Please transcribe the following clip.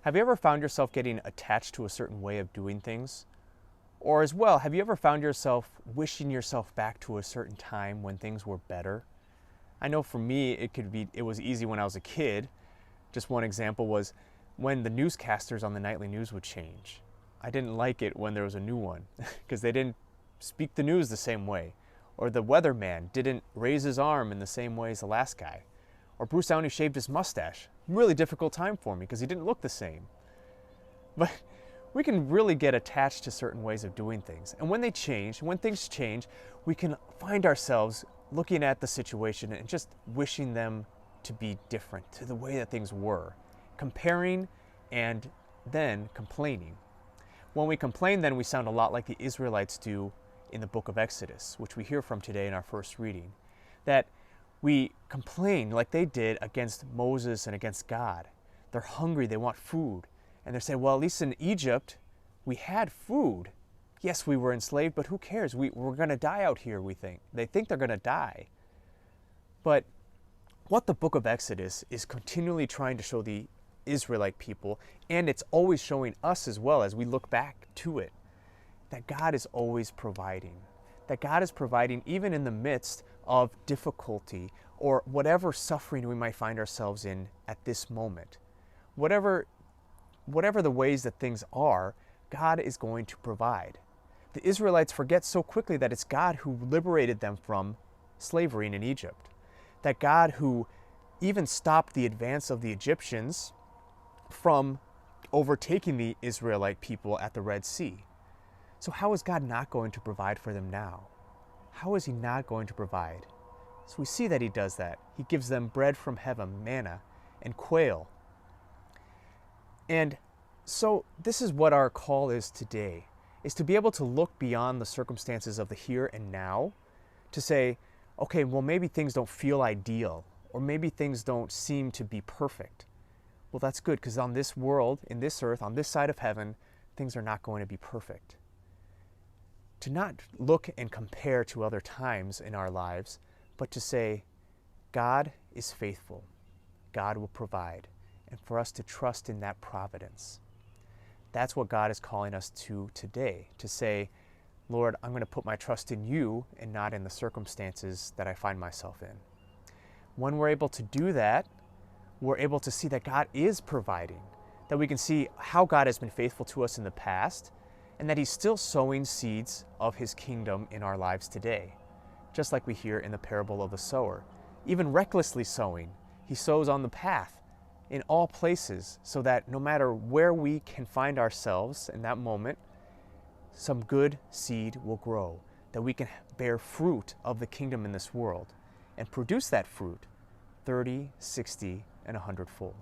Have you ever found yourself getting attached to a certain way of doing things? Or as well, have you ever found yourself wishing yourself back to a certain time when things were better? I know for me, it was easy when I was a kid. Just one example was when the newscasters on the nightly news would change. I didn't like it when there was a new one because they didn't speak the news the same way. Or the weatherman didn't raise his arm in the same way as the last guy. Or Bruce Downey shaved his mustache. Really difficult time for me because he didn't look the same. But we can really get attached to certain ways of doing things. And when things change, we can find ourselves looking at the situation and just wishing them to be different to the way that things were, comparing and then complaining. When we complain, then we sound a lot like the Israelites do in the book of Exodus, which we hear from today in our first reading, that we complain like they did against Moses and against God. They're hungry, they want food, and they're saying, well, at least in Egypt, we had food. Yes, we were enslaved, but who cares? We're going to die out here, we think. They think they're going to die. But what the book of Exodus is continually trying to show the Israelite people, and it's always showing us as well as we look back to it, that God is always providing. That God is providing even in the midst of difficulty or whatever suffering we might find ourselves in at this moment. Whatever the ways that things are, God is going to provide. The Israelites forget so quickly that it's God who liberated them from slavery in Egypt. That God who even stopped the advance of the Egyptians from overtaking the Israelite people at the Red Sea. So how is God not going to provide for them now? How is he not going to provide? So we see that he does that. He gives them bread from heaven, manna, and quail. And so this is what our call is today, is to be able to look beyond the circumstances of the here and now, to say, okay, well, maybe things don't feel ideal, or maybe things don't seem to be perfect. Well, that's good, because on this world, in this earth, on this side of heaven, things are not going to be perfect. To not look and compare to other times in our lives, but to say, God is faithful. God will provide. And for us to trust in that providence. That's what God is calling us to today, to say, Lord, I'm going to put my trust in you and not in the circumstances that I find myself in. When we're able to do that, we're able to see that God is providing, that we can see how God has been faithful to us in the past, and that he's still sowing seeds of his kingdom in our lives today, just like we hear in the parable of the sower. Even recklessly sowing, he sows on the path in all places, so that no matter where we can find ourselves in that moment, some good seed will grow, that we can bear fruit of the kingdom in this world and produce that fruit 30, 60, and 100-fold.